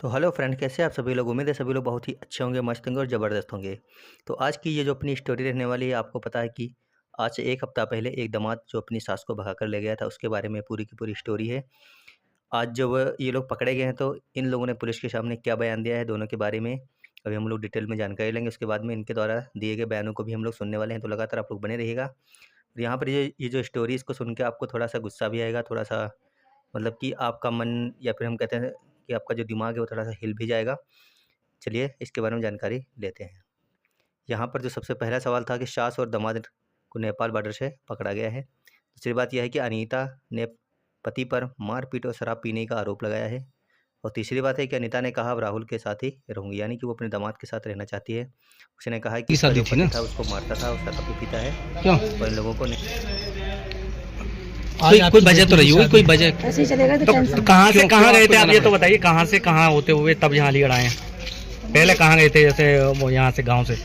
तो hello friend, कैसे आप सभी लोग। उम्मीद है सभी लोग बहुत ही अच्छे होंगे, मस्त होंगे और ज़बरदस्त होंगे। तो आज की ये जो अपनी स्टोरी रहने वाली है, आपको पता है कि आज से 1 हफ्ता पहले एक दामाद जो अपनी सास को भगा कर ले गया था, उसके बारे में पूरी की पूरी स्टोरी है। आज जब ये लोग पकड़े गए हैं तो इन लोगों ने पुलिस के सामने क्या बयान दिया है दोनों के बारे में अभी हम लोग डिटेल में जानकारी लेंगे। उसके बाद में इनके द्वारा दिए गए बयानों को भी हम लोग सुनने वाले हैं, तो लगातार आप लोग बने रहिएगा। और यहाँ पर ये जो स्टोरी, इसको सुन के आपको थोड़ा सा गुस्सा भी आएगा, थोड़ा सा मतलब कि आपका मन या फिर हम कहते हैं कि आपका जो दिमाग है वो थोड़ा सा हिल भी जाएगा। चलिए इसके बारे में जानकारी लेते हैं। यहाँ पर जो सबसे पहला सवाल था कि सास और दामाद को नेपाल बॉर्डर से पकड़ा गया है। दूसरी बात यह है कि अनीता ने पति पर मारपीट और शराब पीने का आरोप लगाया है। और तीसरी बात है कि अनीता ने कहा अब राहुल के साथ ही रहूंगी, यानी कि वो अपने दामाद के साथ रहना चाहती है। उसने कहा है कि उसका जो पति था उसको मारता था और शराब भी पीता है। क्यों? और इन लोगों को कोई वजह तो रही होगी, कोई वजह। ऐसे ही चलेगा तो कहाँ से कहाँ गए थे आप, ये तो बताइए। कहाँ से कहाँ होते हुए तब यहाँ अलीगढ़ आए हैं? पहले कहाँ गए थे, जैसे वो यहाँ से गांव से?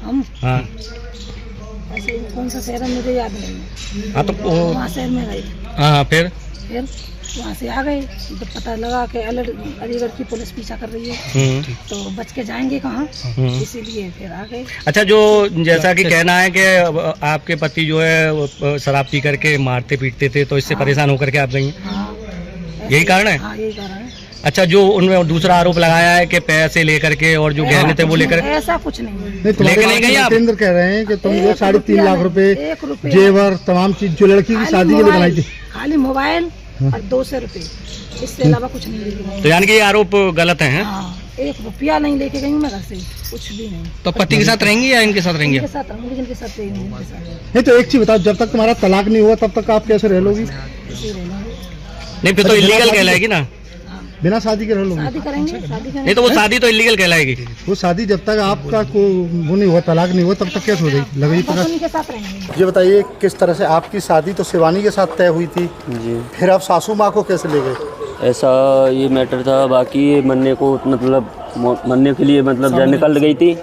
हम हाँ ऐसे कौन सा शहर है मुझे याद नहीं है। हाँ, तो वहाँ शहर में गए हाँ फिर वहाँ से आ गए तो पता लगा कि अलीगढ़ की पुलिस पीछा कर रही है, तो बच के जाएंगे कहाँ, इसीलिए फिर आ गए। अच्छा, जो जैसा कि कहना है कि आपके पति जो है वो शराब पी करके मारते पीटते थे, तो इससे परेशान होकर के आप गई? हाँ, यही कारण है? हाँ, यही कारण है। अच्छा, जो उनमें दूसरा आरोप लगाया है कि पैसे लेकर के और जो गहने थे वो लेकर, ऐसा कुछ नहीं लेके नहीं गई आप? केंद्र कह रहे हैं कि तुम वो 3.5 लाख रुपए 1 रुपया जेवर तमाम चीज जो लड़की की शादी के लिए बनाई थी, खाली मोबाइल और 200 रुपए, इससे अलावा कुछ नहीं लेके गई। तो यानी कि ये आरोप गलत है? हाँ, 1 रुपया नहीं लेके गई मैं घर से, कुछ भी नहीं। तो पति के साथ रहेंगी या इनके साथ रहेंगी? इनके साथ रहूंगी, जिनके साथ रहेंगी इनके साथ। नहीं तो एक चीज बताओ, जब तक तुम्हारा तलाक नहीं हुआ तब तक आप कैसे रह लोगी? इसी रहना है। नहीं, फिर तो इलीगल कहलाएगी ना। बिना शादी के रह लोगी? शादी करेंगे, शादी करेंगे। नहीं तो वो शादी तो इलीगल कहलाएगी। वो शादी जब तक आपका को वो नहीं हुआ, तलाक नहीं हुआ, तब तक कैसे हो जाएगी? लगी बस उन्हीं के साथ रहेंगे। ये बताइए, किस तरह से आपकी शादी तो शिवानी के साथ तय हुई थी जी, फिर आप सासू माँ को कैसे ले गए? ऐसा ये मैटर था। बाकी मरने को मतलब मरने के लिए मतलब जब निकल गई थी,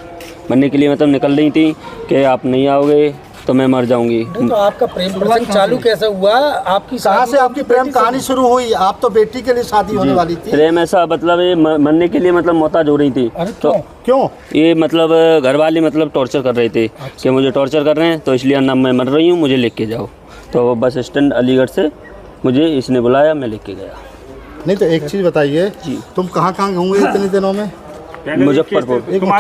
मरने के लिए मतलब निकल रही थी कि आप नहीं आओगे तो मैं मर जाऊंगी। तो आपका प्रेम प्रसंग चालू कैसे हुआ? आपकी कहाँ से आपकी प्रेम कहानी शुरू हुई? आप तो बेटी के लिए शादी होने वाली थी। प्रेम ऐसा मतलब ये मरने के लिए मतलब मोहताज हो रही थी। तो क्यों? ये मतलब घर वाले मतलब टॉर्चर कर रहे थे कि मुझे टॉर्चर कर रहे हैं, तो इसलिए ना मैं मर रही हूँ, मुझे लेके जाओ। तो बस स्टैंड अलीगढ़ से मुझे इसने बुलाया, मैं लेके गया। नहीं तो एक चीज बताइए, तुम कहाँ होंगे इतने दिनों में? मुजफ्फरपुर।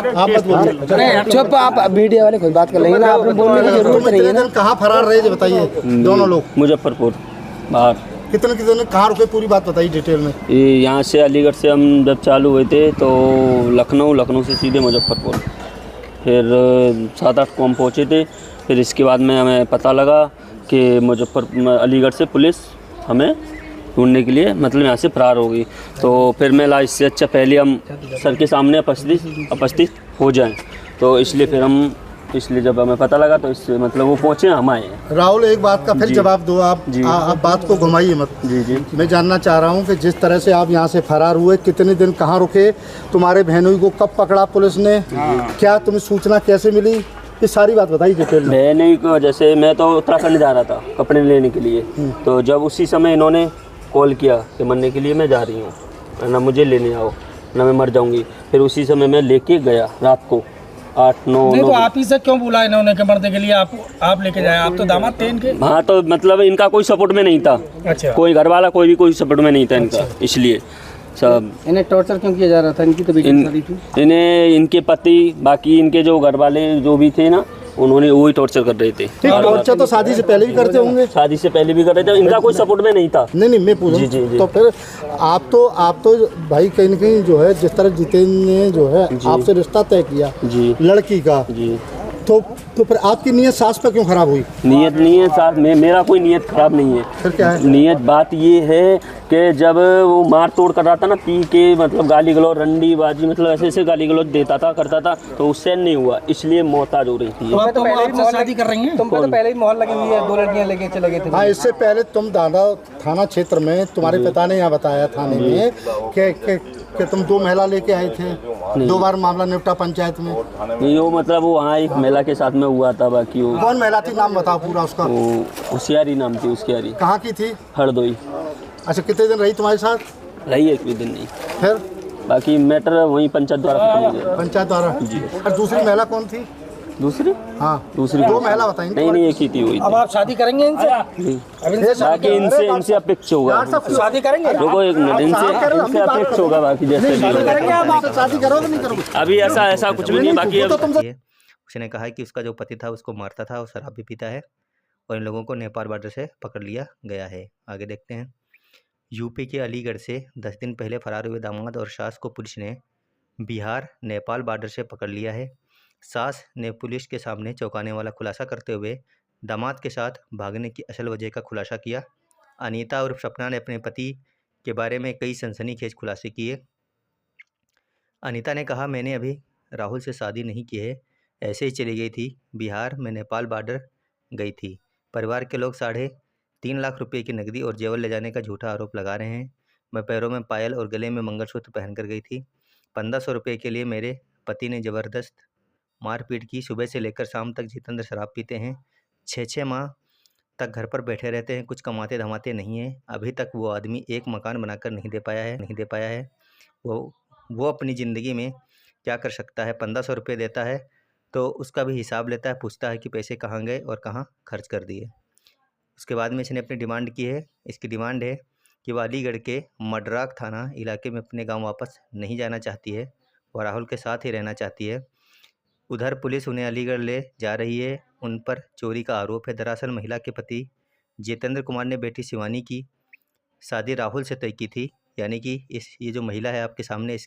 आप मत बोलिए। चुप, आप मीडिया वाले खुद बात कर लेंगे ना, आपने बोलने की जरूरत नहीं है ना। कहाँ फरार रहे थे बताइए दोनों लोग? मुजफ्फरपुर बाहर। कितने कहाँ रुके, पूरी बात बताइए डिटेल में। ये यहाँ से अलीगढ़ से हम जब चालू हुए थे तो लखनऊ से सीधे मुजफ्फरपुर, फिर 7-8 को हम पहुँचे थे। फिर इसके बाद में हमें पता लगा कि अलीगढ़ से पुलिस हमें ढूंढने के लिए मतलब यहाँ से फरार हो गई। तो फिर मैं इससे अच्छा पहले हम सर के सामने उपस्थित हो जाएं, तो इसलिए फिर हम जब हमें पता लगा तो इससे मतलब वो पहुँचे, हम आए हैं। राहुल, एक बात का फिर जवाब दो आप बात को घुमाइए मत। जी, मैं जानना चाह रहा हूँ कि जिस तरह से आप यहाँ से फरार हुए, कितने दिन कहाँ रुके, तुम्हारे बहनोई को कब पकड़ा पुलिस ने, क्या तुम्हें सूचना कैसे मिली, ये सारी बात बताइए डिटेल में। बहनोई को जैसे मैं तो उत्तराखंड जा रहा था कपड़े लेने के लिए, तो जब उसी समय इन्होंने कॉल किया कि मरने के लिए मैं जा रही हूँ, ना मुझे लेने आओ, ना मैं मर जाऊंगी। फिर उसी समय मैं लेके गया रात को 8-9। नहीं तो आप ही से क्यों बुला इन्होंने कि मरने के लिए आप लेके जाए? आप तो दामाद थे इनके। हाँ, तो मतलब इनका कोई सपोर्ट में नहीं था। अच्छा। कोई घर वाला कोई सपोर्ट में नहीं था इनका, इसलिए सब। इन्हें टॉर्चर क्यों किया जा रहा था? इनकी तो बेटी शादी थी। इन्हें इनके पति, बाकी इनके जो घर वाले जो भी थे ना, उन्होंने वही टॉर्चर कर रहे थे। टॉर्चर तो शादी से पहले भी करते होंगे? शादी से पहले भी कर रहे थे, इनका कोई सपोर्ट में नहीं था। नहीं मैं पूछ जी। तो फिर आप तो भाई कहीं न कहीं जो है, जिस तरह जितेंद्र ने जो है आपसे रिश्ता तय किया जी लड़की का, जी, तो फिर आपकी नीयत सास पर क्यों खराब हुई? नियत नहीं है साथ में, मेरा कोई नियत खराब नहीं है। फिर क्या है? नियत बात ये है कि जब वो मार तोड़ कर रहा था ना, पी के मतलब गाली गलौज, रंडी बाजी, मतलब ऐसे गाली गलौज देता था, करता था, तो उससे नहीं हुआ, इसलिए मोहताज हो रही थी। तो तुम आपसे शादी कर रही हैं? तुमको तो पहले ही मोहर लगी हुई है, 2 लड़कियां लेके चले गए थे। हाँ, इससे पहले तुम दादा थाना क्षेत्र में, तुम्हारे पिता ने यहाँ बताया थाने में कि तुम 2 महिला लेके आए थे, 2 बार मामला निपटा पंचायत में। नहीं, वो मतलब वो वहाँ एक महिला के साथ में हुआ था। बाकी वो कौन महिला थी, नाम बताओ पूरा उसका। होशियारी नाम थी उसकी। यारी कहाँ की थी? हरदोई। अच्छा, कितने दिन रही तुम्हारे साथ? रही एक भी दिन नहीं। फिर बाकी मैटर वहीं पंचायत द्वारा खत्म हो गया। पंचायत द्वारा जी। और दूसरी महिला कौन थी? दूसरी हाँ दूसरी दो महिला बताएंगे। नहीं एक ही थी हुई अब आप शादी करेंगे इनसे? अब इनसे बाकी इनसे अपेक्ष होगा। शादी करेंगे? देखो एक मिनट, इनसे अपेक्ष होगा बाकी जैसे भी होगा। शादी करोगे नहीं करोगे? अभी ऐसा कुछ भी नहीं है। बाकी उसने कहा है कि उसका जो पति था उसको मारता था और शराब भी पीता है और इन लोगों को नेपाल बॉर्डर से पकड़ लिया गया है। आगे देखते हैं। यूपी के अलीगढ़ से 10 दिन पहले फरार हुए दामाद और सास को पुलिस ने बिहार नेपाल बॉर्डर से पकड़ लिया है। सास ने पुलिस के सामने चौंकाने वाला खुलासा करते हुए दामाद के साथ भागने की असल वजह का खुलासा किया। अनीता और सपना ने अपने पति के बारे में कई सनसनीखेज खुलासे किए। अनीता ने कहा, मैंने अभी राहुल से शादी नहीं की है, ऐसे ही चली गई थी। बिहार में नेपाल बॉर्डर गई थी। परिवार के लोग 3.5 लाख रुपए की नकदी और जेवर ले जाने का झूठा आरोप लगा रहे हैं। मैं पैरों में पायल और गले में मंगलसूत्र पहनकर गई थी। 1500 रुपये के लिए मेरे पति ने ज़बरदस्त मारपीट की। सुबह से लेकर शाम तक जितेंद्र शराब पीते हैं। 6 माह तक घर पर बैठे रहते हैं, कुछ कमाते धमाते नहीं हैं। अभी तक वो आदमी एक मकान बनाकर नहीं दे पाया है। वो अपनी ज़िंदगी में क्या कर सकता है? 1500 रुपये देता है तो उसका भी हिसाब लेता है, पूछता है कि पैसे कहाँ गए और कहाँ खर्च कर दिए। उसके बाद में इसने अपनी डिमांड की है। इसकी डिमांड है कि वो अलीगढ़ के मडराक थाना इलाके में अपने गांव वापस नहीं जाना चाहती है और राहुल के साथ ही रहना चाहती है। उधर पुलिस उन्हें अलीगढ़ ले जा रही है। उन पर चोरी का आरोप है। दरअसल महिला के पति जितेंद्र कुमार ने बेटी शिवानी की शादी राहुल से तय की थी। यानी कि ये जो महिला है आपके सामने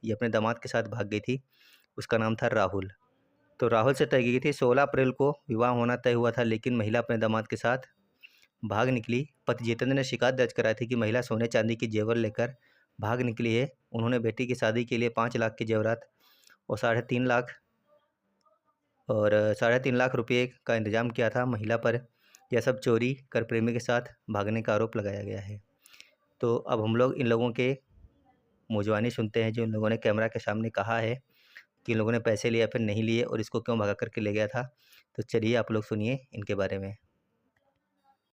ये अपने दामाद के साथ भाग गई थी। उसका नाम था राहुल। तो राहुल से तय की गई थी। 16 अप्रैल को विवाह होना तय हुआ था, लेकिन महिला अपने दामाद के साथ भाग निकली। पति जितेंद्र ने शिकायत दर्ज कराई थी कि महिला सोने चांदी की जेवर लेकर भाग निकली है। उन्होंने बेटी की शादी के लिए 5 लाख के जेवरात और 3.5 लाख रुपये का इंतजाम किया था। महिला पर यह सब चोरी कर प्रेमी के साथ भागने का आरोप लगाया गया है। तो अब हम लोग इन लोगों के मुजवानी सुनते हैं, जो इन लोगों ने कैमरा के सामने कहा है कि इन लोगों ने पैसे लिए या फिर नहीं लिए और इसको क्यों भगा करके ले गया था। तो चलिए आप लोग सुनिए इनके बारे में।